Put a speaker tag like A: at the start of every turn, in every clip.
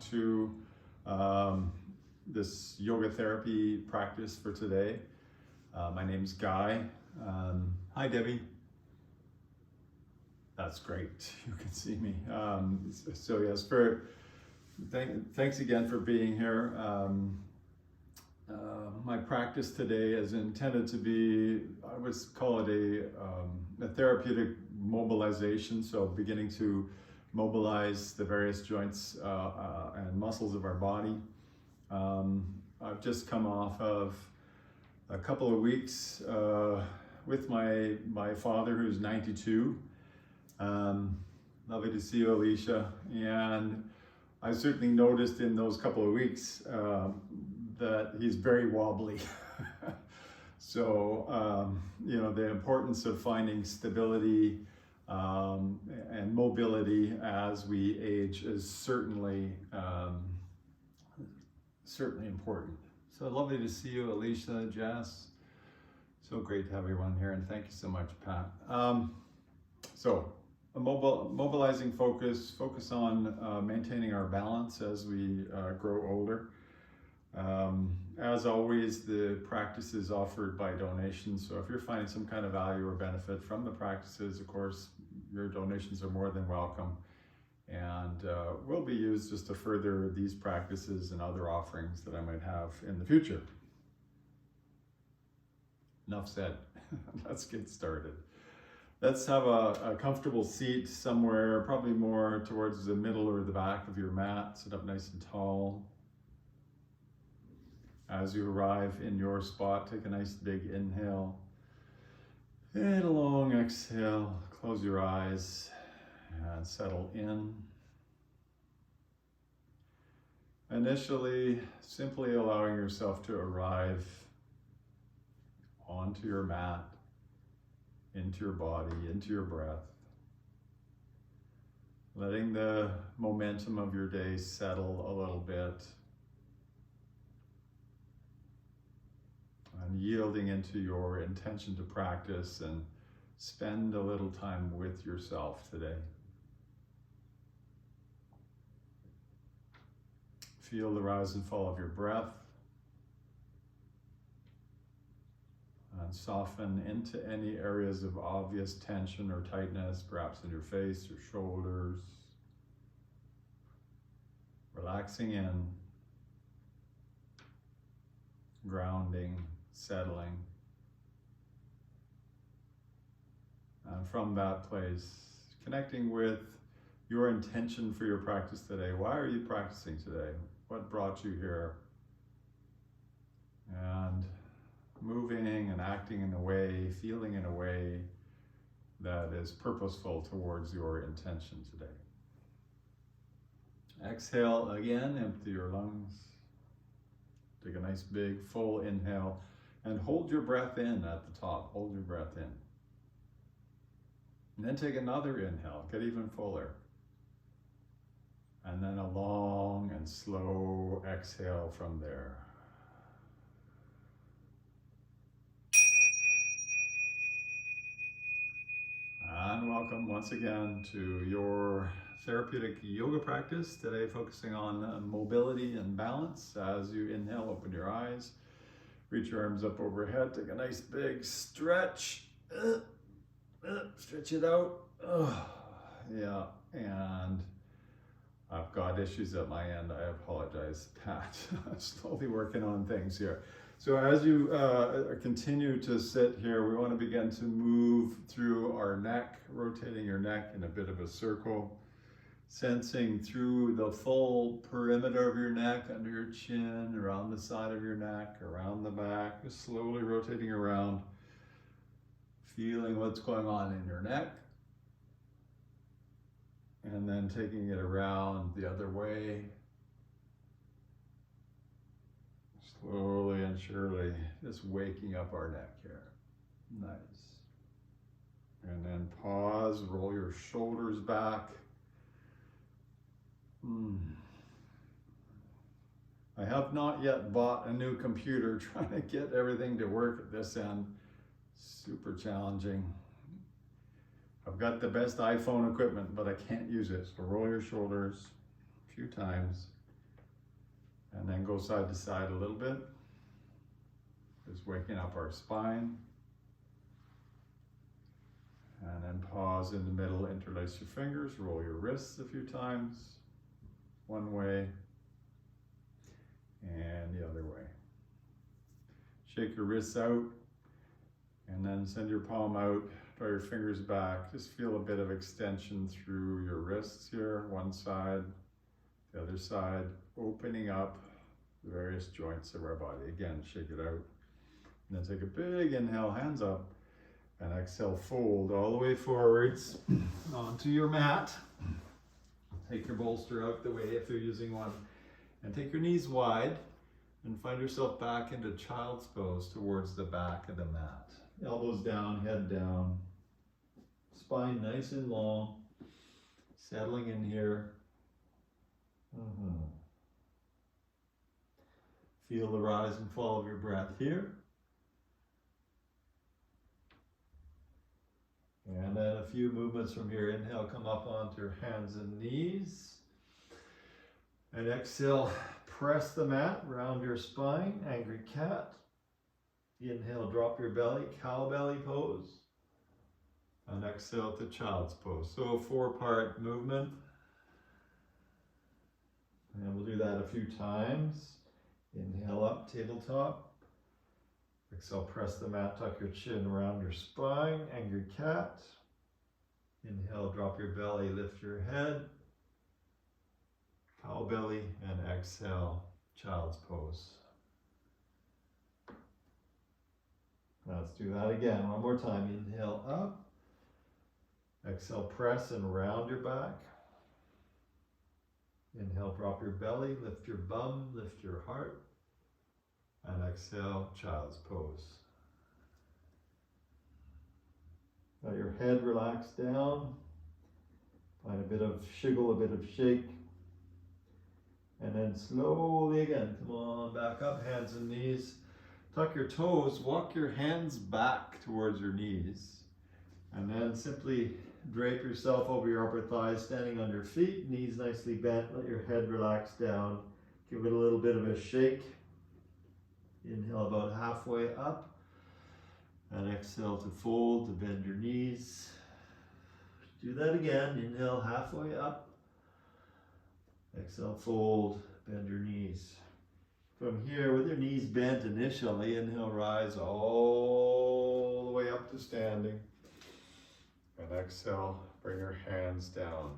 A: to this yoga therapy practice for today. My name's Guy. Hi, Debbie. That's great. You can see me. So yes, thanks again for being here. My practice today is intended to be, I would call it a therapeutic mobilization. So beginning to mobilize the various joints and muscles of our body. I've just come off of a couple of weeks with my father, who's 92. Lovely to see you, Alicia. And I certainly noticed in those couple of weeks that he's very wobbly. So, you know, the importance of finding stability and mobility as we age is certainly important. So lovely to see you, Alicia, Jess. So great to have everyone here, and thank you so much, Pat. So a mobilizing focus on maintaining our balance as we grow older. As always, the practice is offered by donation, so if you're finding some kind of value or benefit from the practices, of course, your donations are more than welcome, and will be used just to further these practices and other offerings that I might have in the future. Enough said. Let's get started. Let's have a comfortable seat somewhere, probably more towards the middle or the back of your mat. Sit up nice and tall. As you arrive in your spot, take a nice big inhale and a long exhale. Close your eyes and settle in. Initially, simply allowing yourself to arrive onto your mat, into your body, into your breath. Letting the momentum of your day settle a little bit. And yielding into your intention to practice and spend a little time with yourself today. Feel the rise and fall of your breath. And soften into any areas of obvious tension or tightness, perhaps in your face or shoulders. Relaxing in, grounding, settling. And from that place, connecting with your intention for your practice today. Why are you practicing today? What brought you here? And moving and acting in a way, feeling in a way that is purposeful towards your intention today. Exhale again, empty your lungs. Take a nice big full inhale and hold your breath in at the top. Hold your breath in. And then take another inhale, get even fuller. And then a long and slow exhale from there. And welcome once again to your therapeutic yoga practice. Today focusing on mobility and balance. As you inhale, open your eyes. Reach your arms up overhead. Take a nice big stretch. Stretch it out. Yeah, and I've got issues at my end. I apologize, Pat. I'm slowly working on things here. So as you continue to sit here, we want to begin to move through our neck, rotating your neck in a bit of a circle, sensing through the full perimeter of your neck, under your chin, around the side of your neck, around the back, just slowly rotating around, feeling what's going on in your neck, and then taking it around the other way. Slowly and surely, just waking up our neck here. Nice. And then pause, roll your shoulders back. I have not yet bought a new computer, trying to get everything to work at this end. Super challenging. I've got the best iPhone equipment, but I can't use it. So roll your shoulders a few times. And then go side to side a little bit. Just waking up our spine. And then pause in the middle, interlace your fingers, roll your wrists a few times, one way and the other way. Shake your wrists out and then send your palm out, draw your fingers back. Just feel a bit of extension through your wrists here, one side, the other side, opening up the various joints of our body. Again, shake it out. And then take a big inhale, hands up, and exhale, fold all the way forwards onto your mat. Take your bolster out the way if you're using one, and take your knees wide and find yourself back into child's pose towards the back of the mat. Elbows down, head down, spine nice and long, settling in here. Feel the rise and fall of your breath here. And then a few movements from here. Inhale, come up onto your hands and knees. And exhale, press the mat, round your spine, angry cat. Inhale, drop your belly, cow belly pose. And exhale to child's pose. So a 4-part movement. And we'll do that a few times. Inhale up, tabletop. Exhale, press the mat, tuck your chin around your spine, angry cat. Inhale, drop your belly, lift your head. Cow belly, and exhale, child's pose. Let's do that again, one more time. Inhale up. Exhale, press and round your back. Inhale, drop your belly, lift your bum, lift your heart. And exhale, child's pose. Let your head relax down. Find a bit of shiggle, a bit of shake. And then slowly again, come on, back up, hands and knees. Tuck your toes, walk your hands back towards your knees. And then simply drape yourself over your upper thighs, standing on your feet, knees nicely bent. Let your head relax down. Give it a little bit of a shake. Inhale about halfway up, and exhale to fold, to bend your knees. Do that again. Inhale halfway up. Exhale, fold, bend your knees. From here, with your knees bent initially, inhale, rise all the way up to standing. And exhale, bring your hands down.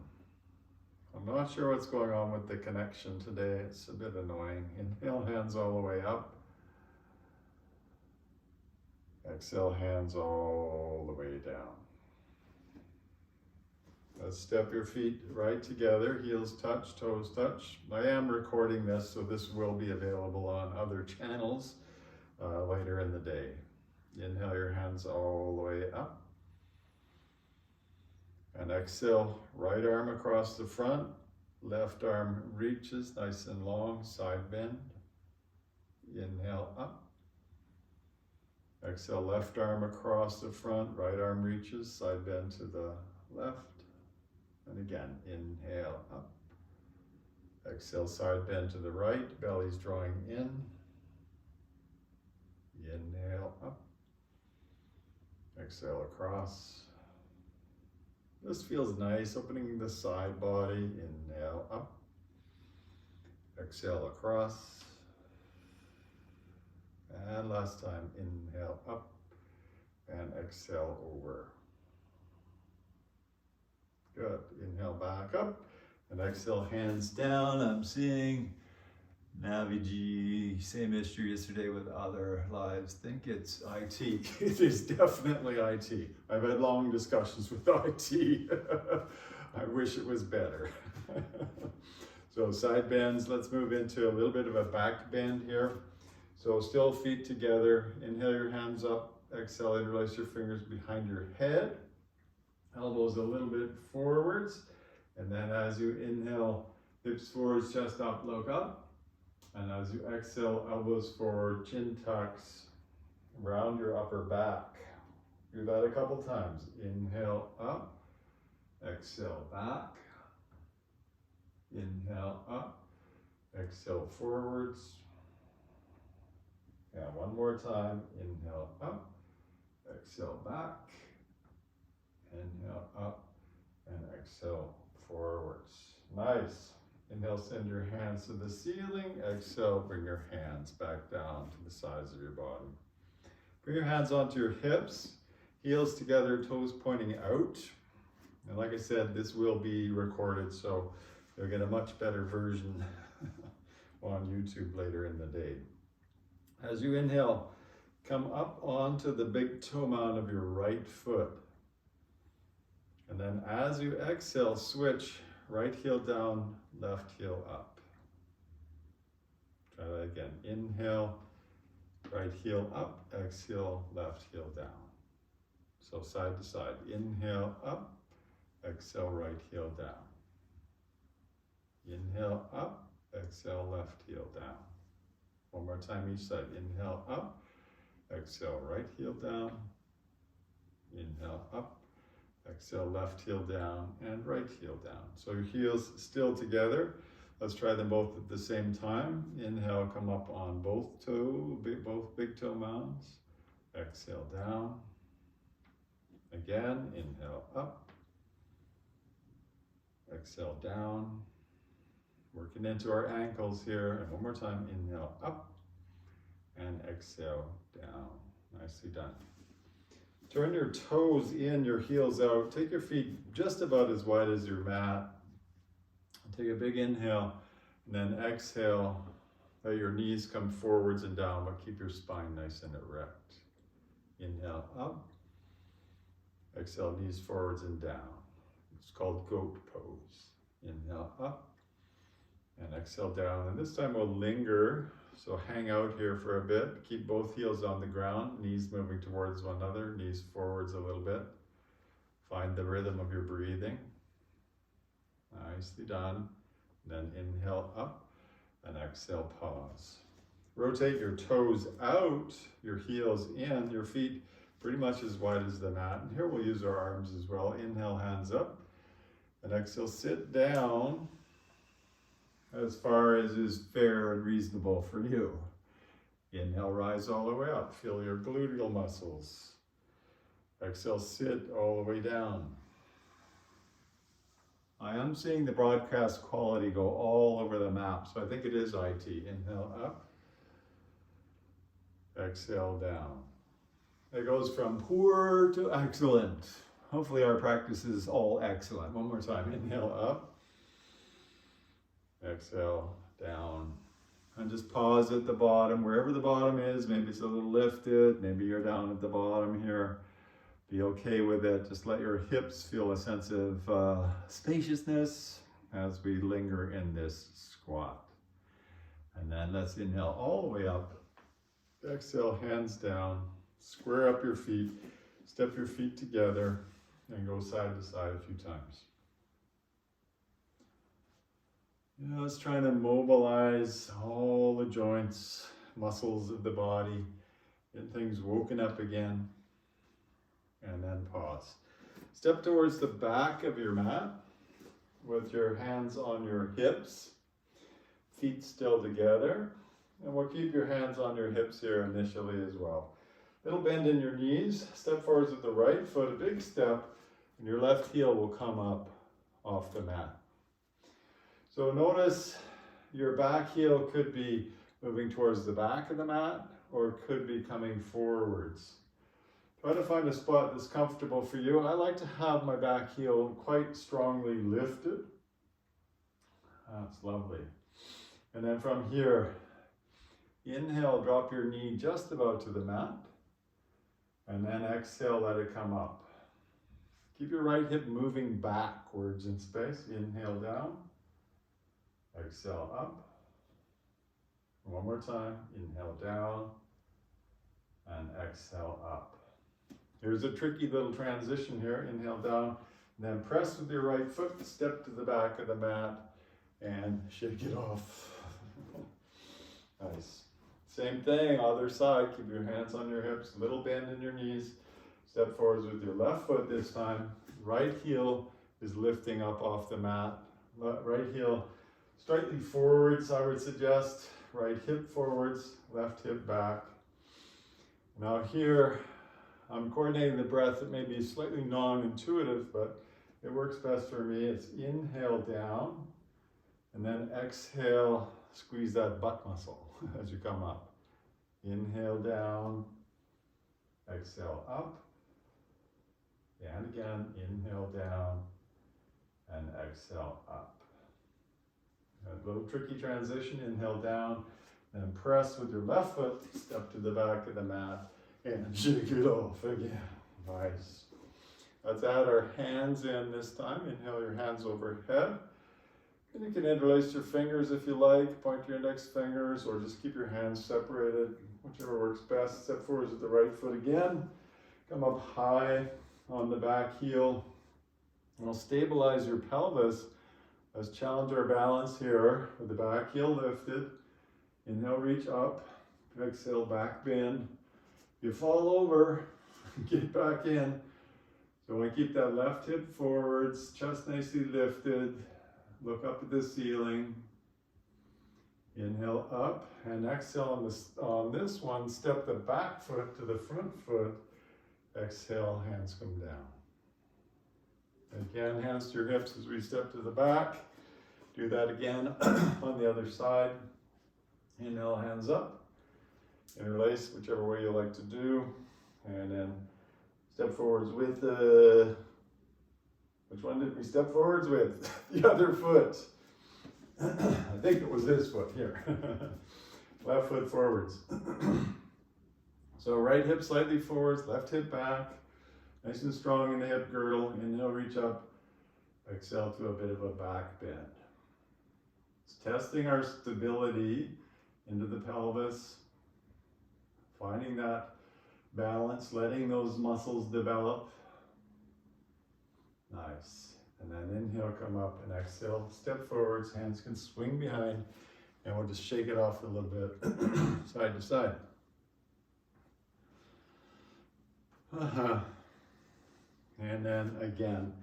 A: I'm not sure what's going on with the connection today. It's a bit annoying. Inhale, hands all the way up. Exhale, hands all the way down. Let's step your feet right together, heels touch, toes touch. I am recording this, so this will be available on other channels later in the day. Inhale your hands all the way up. And exhale, right arm across the front, left arm reaches nice and long, side bend. Inhale up. Exhale, left arm across the front, right arm reaches, side bend to the left. And again, inhale up. Exhale, side bend to the right, belly's drawing in. Inhale up. Exhale across. This feels nice, opening the side body. Inhale up. Exhale across. And last time, inhale up and exhale over. Good. Inhale back up and exhale, hands down. I'm seeing Naviji, same issue yesterday with other lives. Think it's IT. It is definitely IT. I've had long discussions with IT. I wish it was better. So side bends, let's move into a little bit of a back bend here. So still feet together, inhale your hands up, exhale, interlace your fingers behind your head, elbows a little bit forwards, and then as you inhale, hips forwards, chest up, look up, and as you exhale, elbows forward, chin tucks, round your upper back. Do that a couple times. Inhale up, exhale back, inhale up, Exhale forwards. And one more time. Inhale up. Exhale back. Inhale up. And exhale forwards. Nice. Inhale, send your hands to the ceiling. Exhale, bring your hands back down to the sides of your body. Bring your hands onto your hips. Heels together, toes pointing out. And like I said, this will be recorded, so you'll get a much better version on YouTube later in the day. As you inhale, come up onto the big toe mound of your right foot. And then as you exhale, switch right heel down, left heel up. Try that again. Inhale, right heel up, exhale, left heel down. So side to side. Inhale up, exhale, right heel down. Inhale up, exhale, left heel down. One more time each side. Inhale up, exhale, right heel down. Inhale up, exhale, left heel down and right heel down. So your heels still together. Let's try them both at the same time. Inhale, come up on both big toe mounds. Exhale down. Again, inhale up. Exhale down. Working into our ankles here. And one more time, inhale up and exhale down. Nicely done. Turn your toes in, your heels out. Take your feet just about as wide as your mat. Take a big inhale and then exhale. Let your knees come forwards and down, but keep your spine nice and erect. Inhale up. Exhale, knees forwards and down. It's called goat pose. Inhale up and exhale down. And this time we'll linger. So hang out here for a bit. Keep both heels on the ground, knees moving towards one another, knees forwards a little bit. Find the rhythm of your breathing. Nicely done. Then inhale up and exhale, pause. Rotate your toes out, your heels in, your feet pretty much as wide as the mat. And here we'll use our arms as well. Inhale, hands up. And exhale, sit down as far as is fair and reasonable for you. Inhale, rise all the way up. Feel your gluteal muscles. Exhale, sit all the way down. I am seeing the broadcast quality go all over the map, so I think it is IT. Inhale up. Exhale down. It goes from poor to excellent. Hopefully our practice is all excellent. One more time. Inhale up. Exhale down. And just pause at the bottom, wherever the bottom is. Maybe it's a little lifted. Maybe you're down at the bottom here. Be okay with it. Just let your hips feel a sense of spaciousness as we linger in this squat. And then let's inhale all the way up. Exhale, hands down. Square up your feet. Step your feet together and go side to side a few times. Just trying to mobilize all the joints, muscles of the body, get things woken up again, and then pause. Step towards the back of your mat with your hands on your hips, feet still together, and we'll keep your hands on your hips here initially as well. Little bend in your knees, step forwards with the right foot, a big step, and your left heel will come up off the mat. So notice your back heel could be moving towards the back of the mat or could be coming forwards. Try to find a spot that's comfortable for you. I like to have my back heel quite strongly lifted. That's lovely. And then from here, inhale, drop your knee just about to the mat. And then exhale, let it come up. Keep your right hip moving backwards in space. Inhale down. Exhale up. One more time. Inhale down and exhale up. Here's a tricky little transition here. Inhale down, and then press with your right foot, step to the back of the mat and shake it off. Nice. Same thing, other side. Keep your hands on your hips, little bend in your knees. Step forwards with your left foot this time. Right heel is lifting up off the mat. Right heel Slightly forwards, I would suggest. Right hip forwards, left hip back. Now here, I'm coordinating the breath. It may be slightly non-intuitive, but it works best for me. It's inhale down, and then exhale, squeeze that butt muscle as you come up. Inhale down, exhale up, and again, inhale down, and exhale up. A little tricky transition, inhale down, and press with your left foot, step to the back of the mat, and shake it off again. Nice. Let's add our hands in this time. Inhale your hands overhead. And you can interlace your fingers if you like, point your index fingers, or just keep your hands separated, whichever works best. Step forwards with the right foot again. Come up high on the back heel. And we'll stabilize your pelvis. Let's challenge our balance here with the back heel lifted. Inhale, reach up. Exhale, back bend. You fall over, get back in. So we keep that left hip forwards, chest nicely lifted. Look up at the ceiling. Inhale up, and exhale on this one. Step the back foot to the front foot. Exhale, hands come down. Again, hands to your hips as we step to the back. Do that again on the other side. Inhale, hands up. Interlace, whichever way you like to do. And then step forwards with the, which one did we step forwards with? The other foot. I think it was this foot here. Left foot forwards. So right hip slightly forwards, left hip back. Nice and strong in the hip girdle. Inhale, reach up. Exhale to a bit of a back bend. It's testing our stability into the pelvis. Finding that balance, letting those muscles develop. Nice. And then inhale, come up, and exhale, step forwards, hands can swing behind, and we'll just shake it off a little bit, side to side. And then again,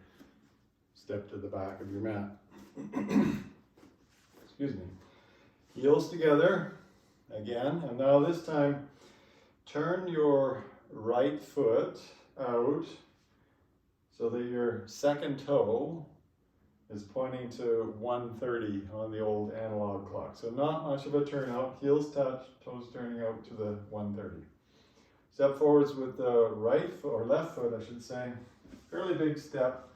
A: step to the back of your mat. Excuse me. Heels together, again, and now this time, turn your right foot out so that your second toe is pointing to 130 on the old analog clock. So not much of a turn out, heels touch, toes turning out to the 130. Step forwards with the right foot, or left foot I should say, fairly big step.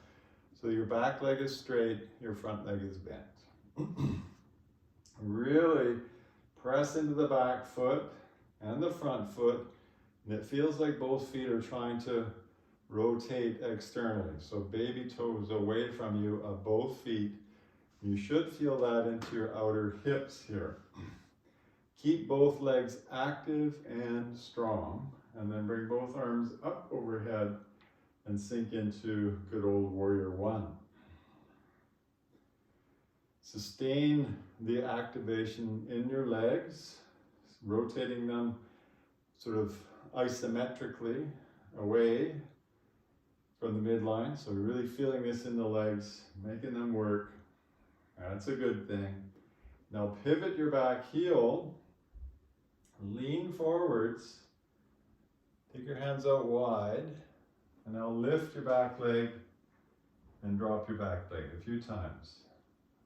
A: So your back leg is straight, your front leg is bent. Really press into the back foot and the front foot, and it feels like both feet are trying to rotate externally. So baby toes away from you of both feet. You should feel that into your outer hips here. Keep both legs active and strong, and then bring both arms up overhead and sink into good old warrior one. Sustain the activation in your legs, rotating them sort of isometrically away from the midline. So really feeling this in the legs, making them work. That's a good thing. Now pivot your back heel, lean forwards, take your hands out wide, and now lift your back leg and drop your back leg a few times.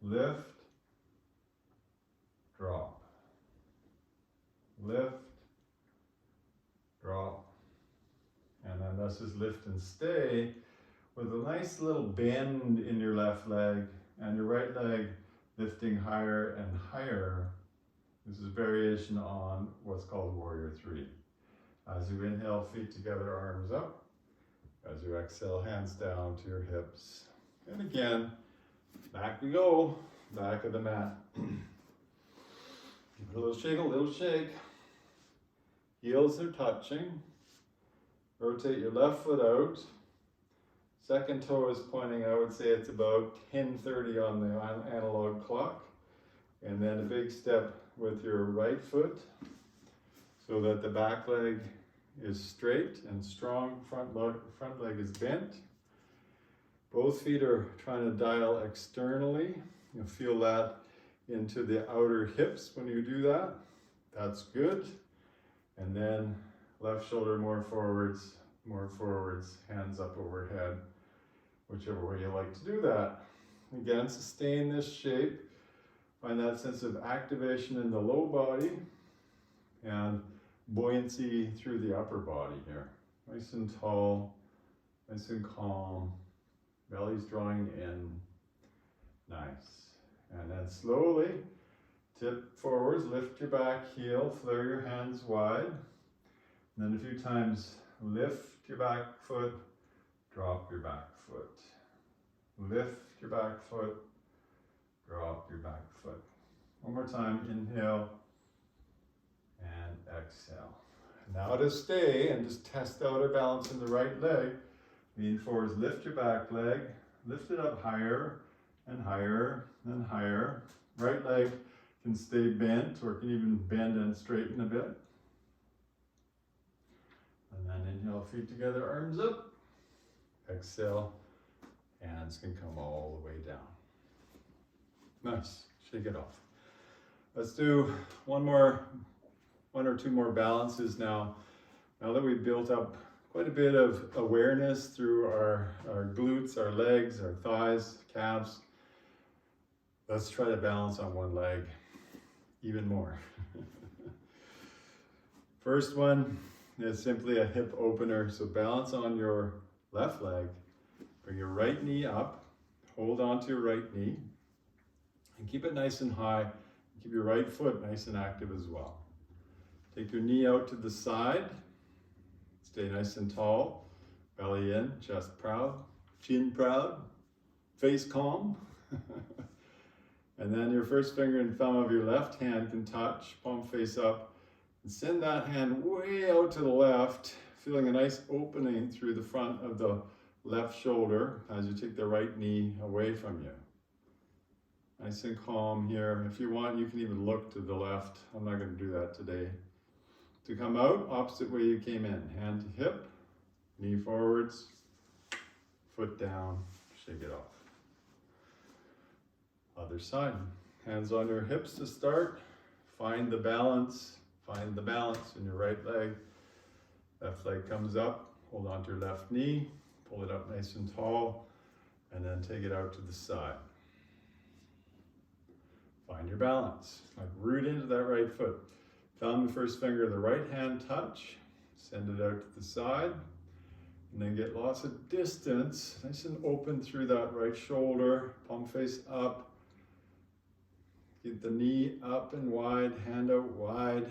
A: Lift, drop, lift, drop, and then this is lift and stay with a nice little bend in your left leg and your right leg lifting higher and higher. This is variation on what's called warrior three. As you inhale, feet together, arms up. As you exhale, hands down to your hips. And again, back we go, back of the mat. Give it a little shake. Heels are touching. Rotate your left foot out. Second toe is pointing, I would say it's about 10:30 on the analog clock. And then a big step with your right foot so that the back leg is straight and strong, front leg is bent. Both feet are trying to dial externally. You'll feel that into the outer hips when you do that. That's good. And then left shoulder more forwards, hands up overhead, whichever way you like to do that. Again, sustain this shape. Find that sense of activation in the low body and buoyancy through the upper body here. Nice and tall, nice and calm. Belly's drawing in. Nice. And then slowly tip forwards, lift your back heel, flare your hands wide. And then a few times, lift your back foot, drop your back foot. Lift your back foot, drop your back foot. One more time, inhale and exhale. Now to stay and just test out our balance in the right leg. Lean forwards, lift your back leg, lift it up higher and higher and higher. Right leg can stay bent or can even bend and straighten a bit. And then inhale, feet together, arms up. Exhale, hands can come all the way down. Nice, shake it off. Let's do one or two more balances now. Now that we've built up quite a bit of awareness through our glutes, our legs, our thighs, calves, let's try to balance on one leg even more. First one is simply a hip opener. So balance on your left leg, bring your right knee up, hold on to your right knee, and keep it nice and high. Keep your right foot nice and active as well. Take your knee out to the side, stay nice and tall, belly in, chest proud, chin proud, face calm. And then your first finger and thumb of your left hand can touch, palm face up, and send that hand way out to the left, feeling a nice opening through the front of the left shoulder as you take the right knee away from you. Nice and calm here. If you want, you can even look to the left. I'm not going to do that today. To come out, opposite way you came in. Hand to hip, knee forwards, foot down, shake it off. Other side. Hands on your hips to start. Find the balance in your right leg. Left leg comes up, hold on to your left knee, pull it up nice and tall, and then take it out to the side. Find your balance, like root into that right foot. Thumb and first finger of the right hand touch, send it out to the side, and then get lots of distance, nice and open through that right shoulder, palm face up. Get the knee up and wide, hand out wide.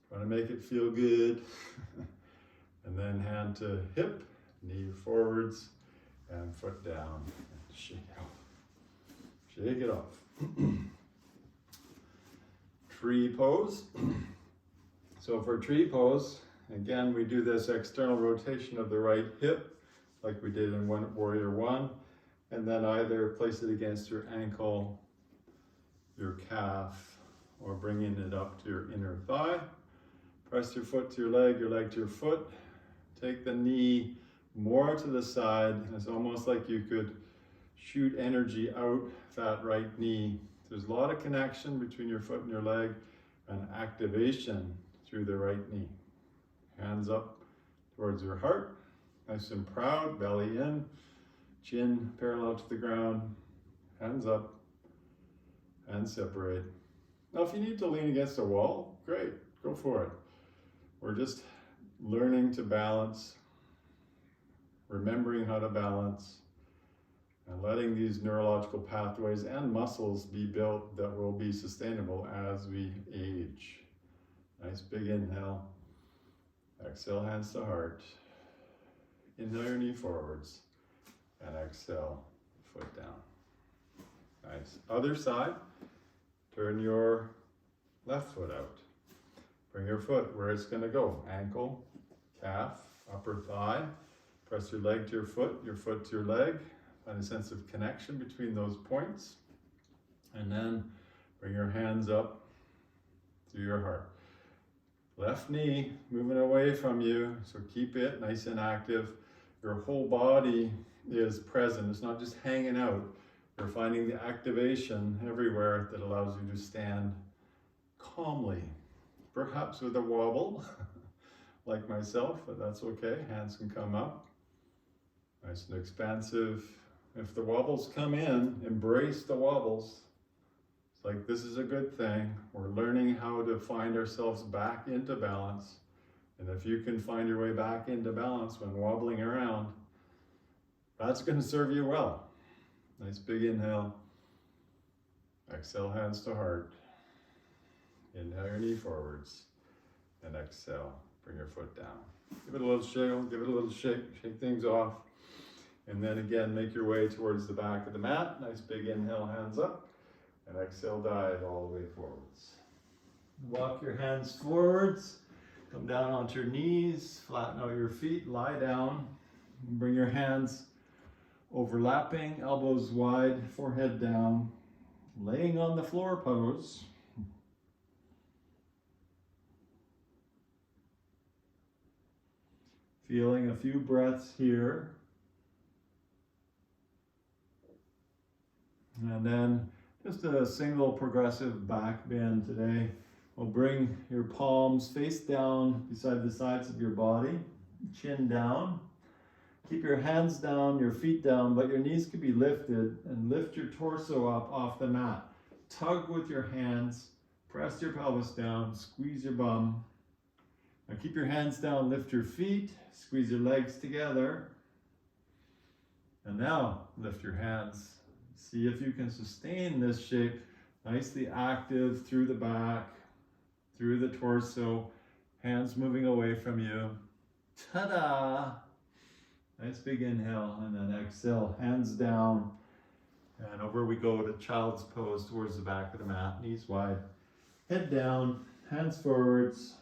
A: Try to make it feel good. And then hand to hip, knee forwards, and foot down. And shake it off. Shake it off. Tree pose. So for tree pose, again, we do this external rotation of the right hip, like we did in Warrior One, and then either place it against your ankle, your calf, or bringing it up to your inner thigh. Press your foot to your leg to your foot. Take the knee more to the side. It's almost like you could shoot energy out that right knee. There's a lot of connection between your foot and your leg and activation through the right knee. Hands up towards your heart, nice and proud, belly in, chin parallel to the ground, hands up, and separate. Now if you need to lean against a wall, great, go for it. We're just learning to balance, remembering how to balance, and letting these neurological pathways and muscles be built that will be sustainable as we age. Nice big inhale. Exhale, hands to heart. Inhale your knee forwards. And exhale, foot down. Nice. Other side. Turn your left foot out. Bring your foot where it's going to go. Ankle, calf, upper thigh. Press your leg to your foot to your leg. Find a sense of connection between those points. And then bring your hands up to your heart. Left knee moving away from you, so keep it nice and active. Your whole body is present. It's not just hanging out. We're finding the activation everywhere that allows you to stand calmly, perhaps with a wobble, like myself, but that's okay. Hands can come up, nice and expansive. If the wobbles come in, embrace the wobbles. It's like, this is a good thing. We're learning how to find ourselves back into balance. And if you can find your way back into balance when wobbling around, that's going to serve you well. Nice big inhale. Exhale, hands to heart. Inhale your knee forwards. And exhale, bring your foot down. Give it a little shake, give it a little shake, shake things off. And then again, make your way towards the back of the mat. Nice big inhale, hands up. And exhale, dive all the way forwards. Walk your hands forwards. Come down onto your knees, flatten out your feet, lie down. Bring your hands overlapping, elbows wide, forehead down, laying on the floor pose. Feeling a few breaths here. And then just a single progressive back bend today. We'll bring your palms face down beside the sides of your body, chin down. Keep your hands down, your feet down, but your knees can be lifted, and lift your torso up off the mat. Tug with your hands, press your pelvis down, squeeze your bum. Now keep your hands down, lift your feet, squeeze your legs together. And now lift your hands. See if you can sustain this shape, nicely active through the back, through the torso, hands moving away from you. Ta-da! Nice big inhale, and then exhale, hands down. And over we go to child's pose towards the back of the mat, knees wide. Head down, hands forwards.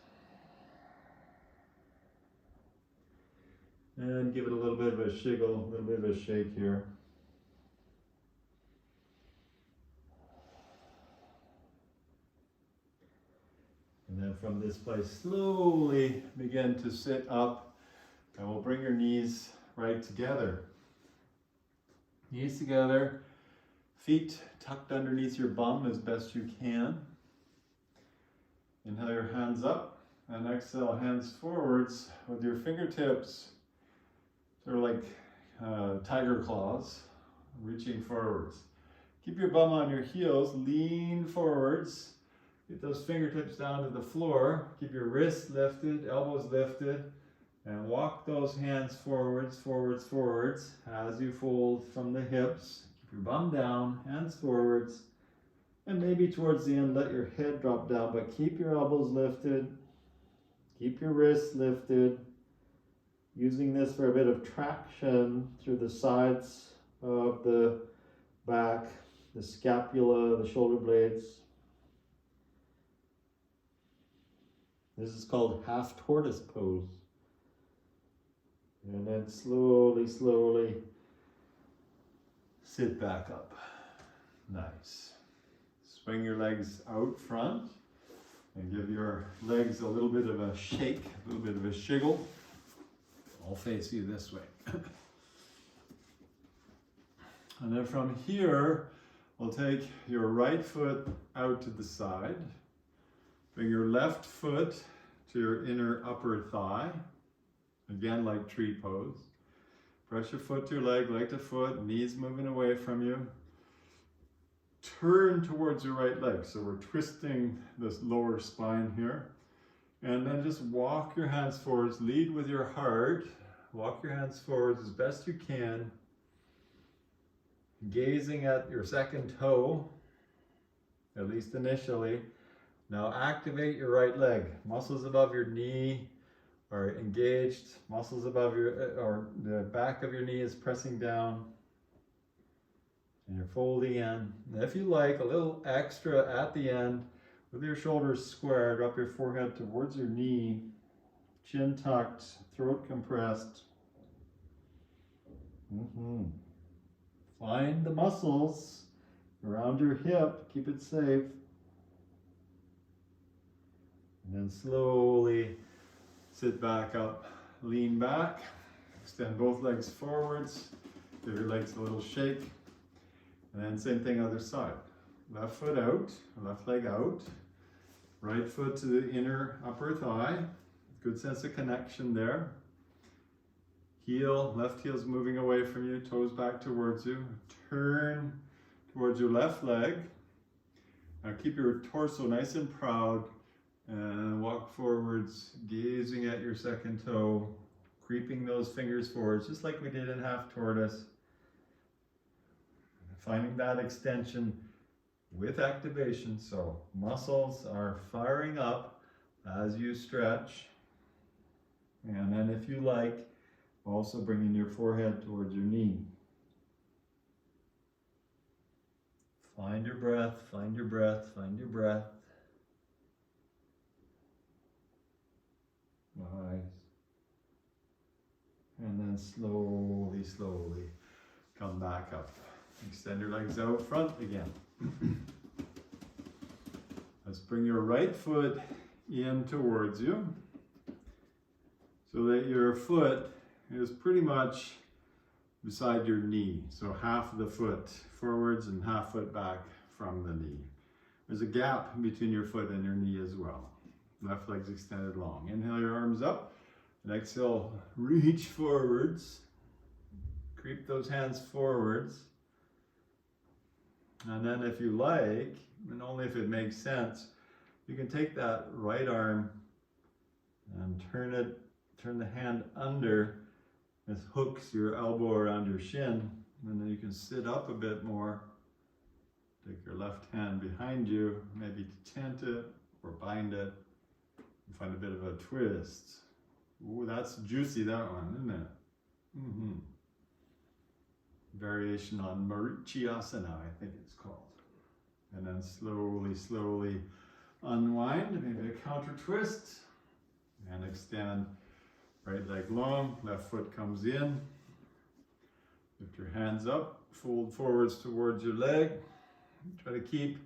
A: And give it a little bit of a shiggle, a little bit of a shake here. And then from this place, slowly begin to sit up, and we'll bring your knees right together. Knees together, feet tucked underneath your bum as best you can. Inhale your hands up, and exhale hands forwards with your fingertips, sort of like tiger claws, reaching forwards. Keep your bum on your heels, lean forwards. Get those fingertips down to the floor. Keep your wrists lifted, elbows lifted, and walk those hands forwards, forwards, forwards as you fold from the hips. Keep your bum down, hands forwards, and maybe towards the end let your head drop down, but keep your elbows lifted, keep your wrists lifted, using this for a bit of traction through the sides of the back, the scapula, the shoulder blades. This is called half tortoise pose. And then slowly, slowly sit back up. Nice. Swing your legs out front and give your legs a little bit of a shake, a little bit of a shiggle. I'll face you this way. And then from here, we'll take your right foot out to the side. Bring your left foot to your inner upper thigh. Again, like tree pose. Press your foot to your leg to foot, knees moving away from you. Turn towards your right leg. So we're twisting this lower spine here. And then just walk your hands forwards, lead with your heart. Walk your hands forwards as best you can. Gazing at your second toe, at least initially. Now activate your right leg. Muscles above your knee are engaged. Muscles above or the back of your knee is pressing down. And you're folding in. And if you like, a little extra at the end with your shoulders squared, drop your forehead towards your knee, chin tucked, throat compressed. Find the muscles around your hip, keep it safe. And then slowly sit back up, lean back, extend both legs forwards, give your legs a little shake. And then same thing other side. Left foot out, left leg out, right foot to the inner upper thigh. Good sense of connection there. Heel, left heel's moving away from you, toes back towards you. Turn towards your left leg. Now keep your torso nice and proud and walk forwards, gazing at your second toe, creeping those fingers forwards, just like we did in half tortoise. Finding that extension with activation, so muscles are firing up as you stretch. And then if you like, also bringing your forehead towards your knee. Find your breath, find your breath, find your breath. Nice. And then slowly, slowly come back up. Extend your legs out front again. Let's bring your right foot in towards you so that your foot is pretty much beside your knee. So half of the foot forwards and half foot back from the knee. There's a gap between your foot and your knee as well. Left leg's extended long. Inhale your arms up and exhale, reach forwards. Creep those hands forwards. And then if you like, and only if it makes sense, you can take that right arm and turn the hand under. This hooks your elbow around your shin, and then you can sit up a bit more. Take your left hand behind you, maybe tent it or bind it, and find a bit of a twist. Ooh, that's juicy, that one, isn't it? Mm-hmm. Variation on Marichiasana, I think it's called. And then slowly, slowly unwind, maybe a counter twist, and extend. Right leg long, left foot comes in. Lift your hands up, fold forwards towards your leg. Try to keep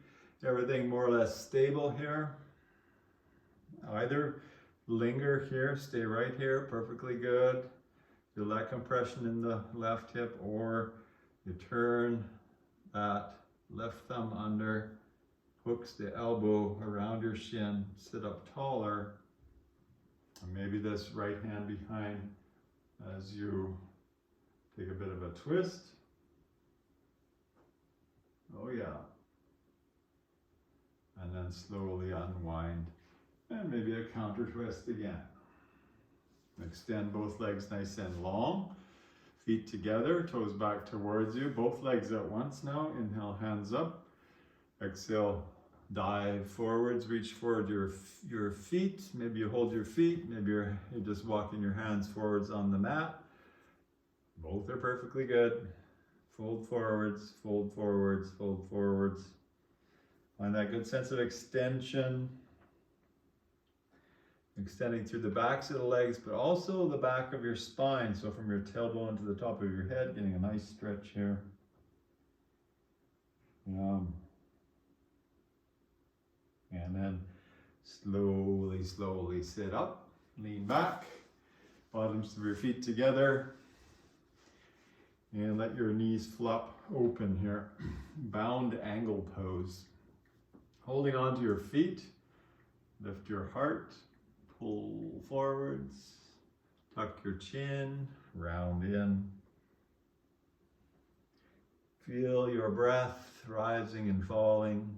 A: everything more or less stable here. Either linger here, stay right here, perfectly good. Feel that compression in the left hip, or you turn that left thumb under, hooks the elbow around your shin, sit up taller. And maybe this right hand behind as you take a bit of a twist. Oh yeah. And then slowly unwind. And maybe a counter twist again. Extend both legs nice and long. Feet together, toes back towards you. Both legs at once now. Inhale, hands up. Exhale, dive forwards, reach forward your feet. Maybe you hold your feet. Maybe you're just walking your hands forwards on the mat. Both are perfectly good. Fold forwards, fold forwards, fold forwards. Find that good sense of extension. Extending through the backs of the legs, but also the back of your spine. So from your tailbone to the top of your head, getting a nice stretch here. And then slowly, slowly sit up, lean back, bottoms of your feet together, and let your knees flop open here. Bound angle pose. Holding on to your feet, lift your heart, pull forwards, tuck your chin, round in. Feel your breath rising and falling.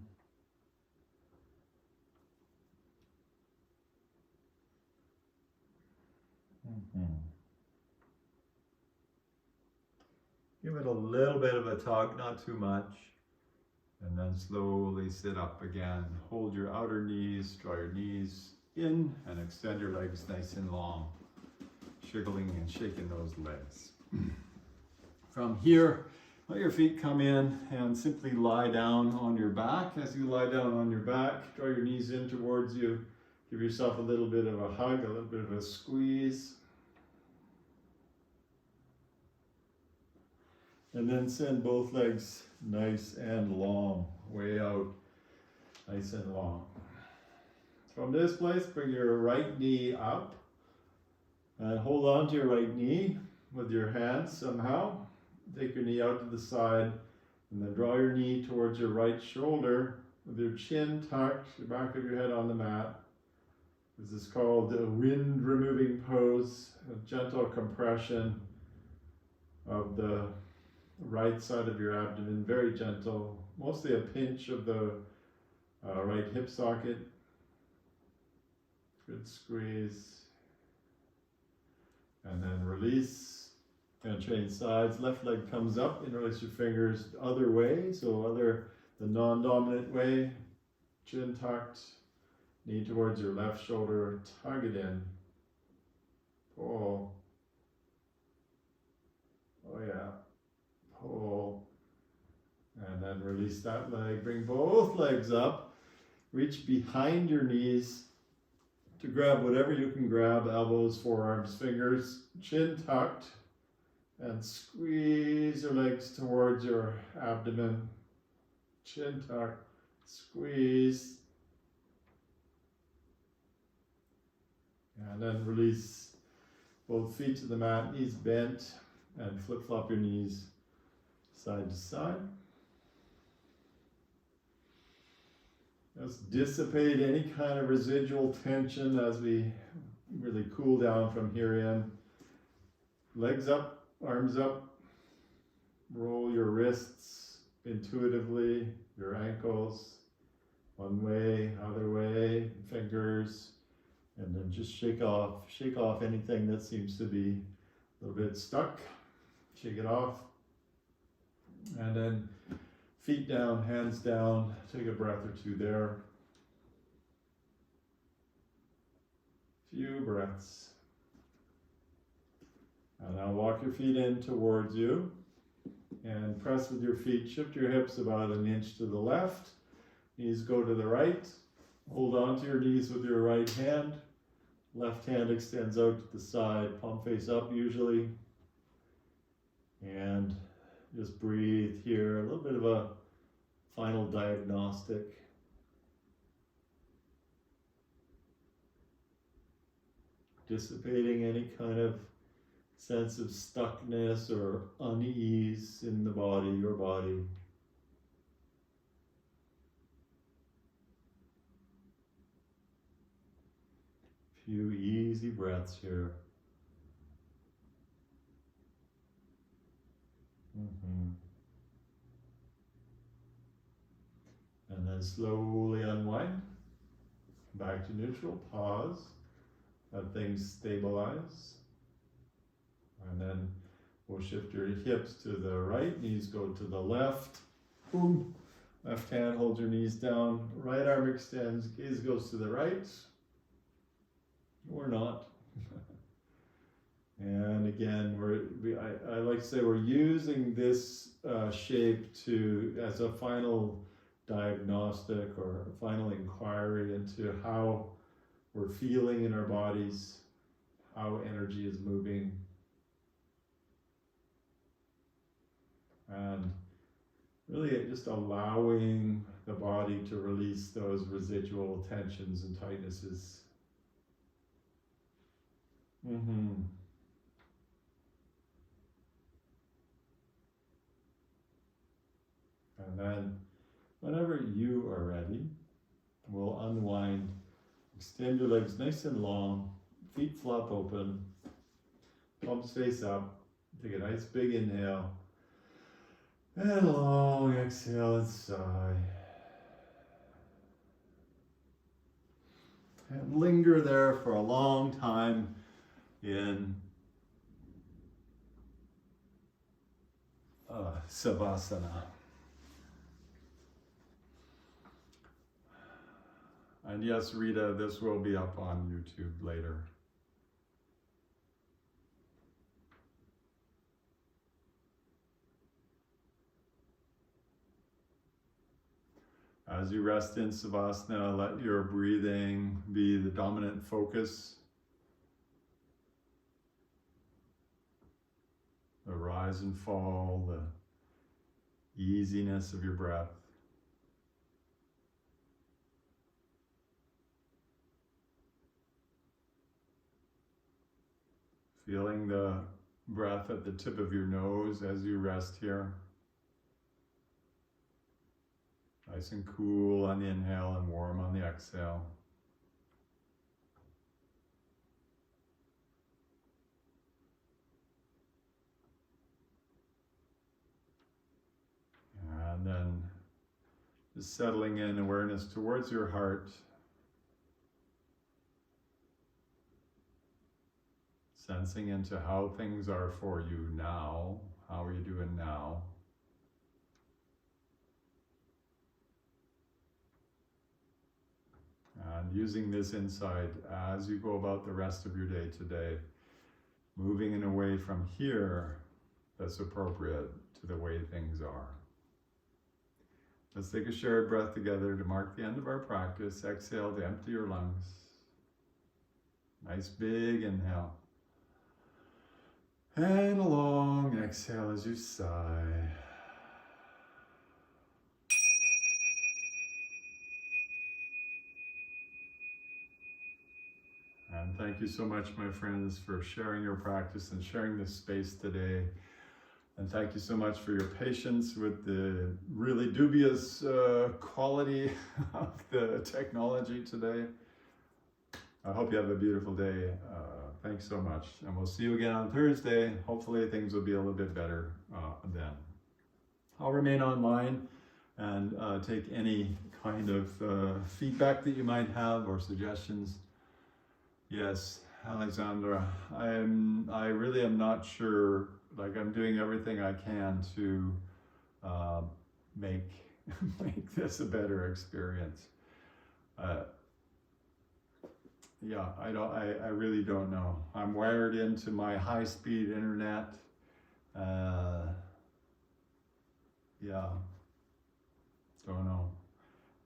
A: Give it a little bit of a tug, not too much. And then slowly sit up again. Hold your outer knees, draw your knees in, and extend your legs nice and long. Shiggling and shaking those legs. From here, let your feet come in and simply lie down on your back. As you lie down on your back, draw your knees in towards you. Give yourself a little bit of a hug, a little bit of a squeeze. And then send both legs nice and long, way out, nice and long. From this place, bring your right knee up and hold on to your right knee with your hands somehow. Take your knee out to the side And then draw your knee towards your right shoulder with your chin tucked, the back of your head on the mat. This is called a wind removing pose, a gentle compression of the right side of your abdomen, very gentle, mostly a pinch of the right hip socket. Good squeeze. And then release. And change sides. Left leg comes up, interlace your fingers the other way, so the non-dominant way. Chin tucked, knee towards your left shoulder, tug it in. Pull. Oh yeah. Pull. And then release that leg. Bring both legs up. Reach behind your knees to grab whatever you can grab, elbows, forearms, fingers, chin tucked. And squeeze your legs towards your abdomen. Chin tuck, squeeze. And then release both feet to the mat, knees bent, and flip-flop your knees side to side. Just dissipate any kind of residual tension as we really cool down from here in. Legs up. Arms up, roll your wrists intuitively, your ankles, one way, other way, fingers, and then just shake off anything that seems to be a little bit stuck, shake it off, and then feet down, hands down, take a breath or two there, few breaths. And now walk your feet in towards you and press with your feet. Shift your hips about an inch to the left. Knees go to the right. Hold on to your knees with your right hand. Left hand extends out to the side, palm face up usually. And just breathe here. A little bit of a final diagnostic. Dissipating any kind of sense of stuckness or unease in the body, your body. Few easy breaths here. And then slowly unwind. Back to neutral, pause. Let things stabilize. And then we'll shift your hips to the right, knees go to the left. Boom. Left hand holds your knees down, right arm extends, gaze goes to the right, or not. And again, I like to say we're using this shape as a final diagnostic or a final inquiry into how we're feeling in our bodies, how energy is moving. And really just allowing the body to release those residual tensions and tightnesses. And then whenever you are ready, we'll unwind. Extend your legs nice and long, feet flop open, palms face up. Take a nice big inhale. And a long exhale and sigh. And linger there for a long time in Savasana. And yes, Rita, this will be up on YouTube later. As you rest in Savasana, let your breathing be the dominant focus. The rise and fall, the easiness of your breath. Feeling the breath at the tip of your nose as you rest here. Nice and cool on the inhale and warm on the exhale. And then just settling in awareness towards your heart. Sensing into how things are for you now. How are you doing now? And using this insight as you go about the rest of your day today, moving in a way from here that's appropriate to the way things are. Let's take a shared breath together to mark the end of our practice. Exhale to empty your lungs. Nice big inhale. And a long exhale as you sigh. And thank you so much, my friends, for sharing your practice and sharing this space today. And thank you so much for your patience with the really dubious quality of the technology today. I hope you have a beautiful day. Thanks so much. And we'll see you again on Thursday. Hopefully things will be a little bit better then. I'll remain online and take any kind of feedback that you might have or suggestions. Yes, Alexandra, I really am not sure. Like, I'm doing everything I can to make this a better experience. Yeah, I really don't know. I'm wired into my high-speed internet. Yeah, don't know.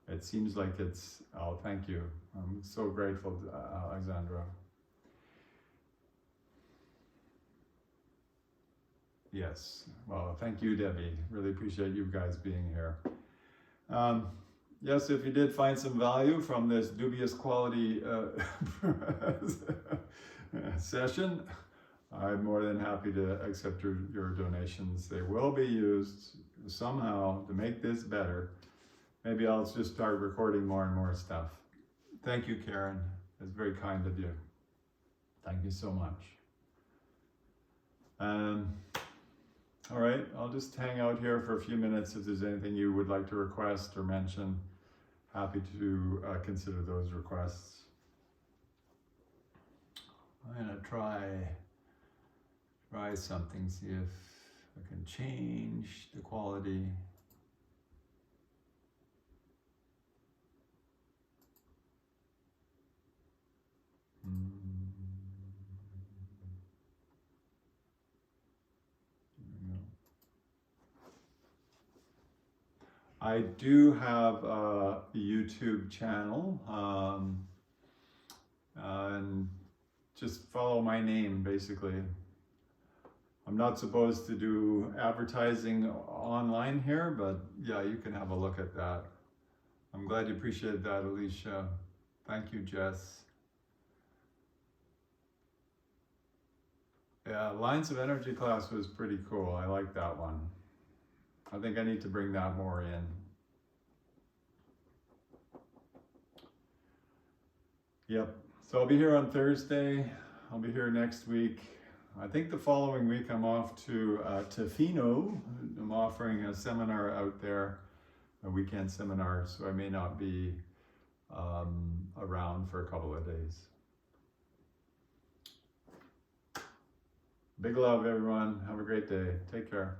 A: It seems like it's, oh, thank you. I'm so grateful to Alexandra. Yes, well, thank you, Debbie. Really appreciate you guys being here. Yes, if you did find some value from this dubious quality session, I'm more than happy to accept your donations. They will be used somehow to make this better. Maybe I'll just start recording more and more stuff. Thank you, Karen. It's very kind of you. Thank you so much. All right, I'll just hang out here for a few minutes. If there's anything you would like to request or mention, happy to consider those requests. I'm gonna try something, see if I can change the quality. I do have a YouTube channel, and just follow my name, basically. I'm not supposed to do advertising online here, but yeah, you can have a look at that. I'm glad you appreciated that, Alicia. Thank you, Jess. Yeah, Lines of Energy class was pretty cool. I like that one. I think I need to bring that more in. Yep, so I'll be here on Thursday. I'll be here next week. I think the following week I'm off to Tofino. I'm offering a seminar out there, a weekend seminar, so I may not be around for a couple of days. Big love, everyone. Have a great day. Take care.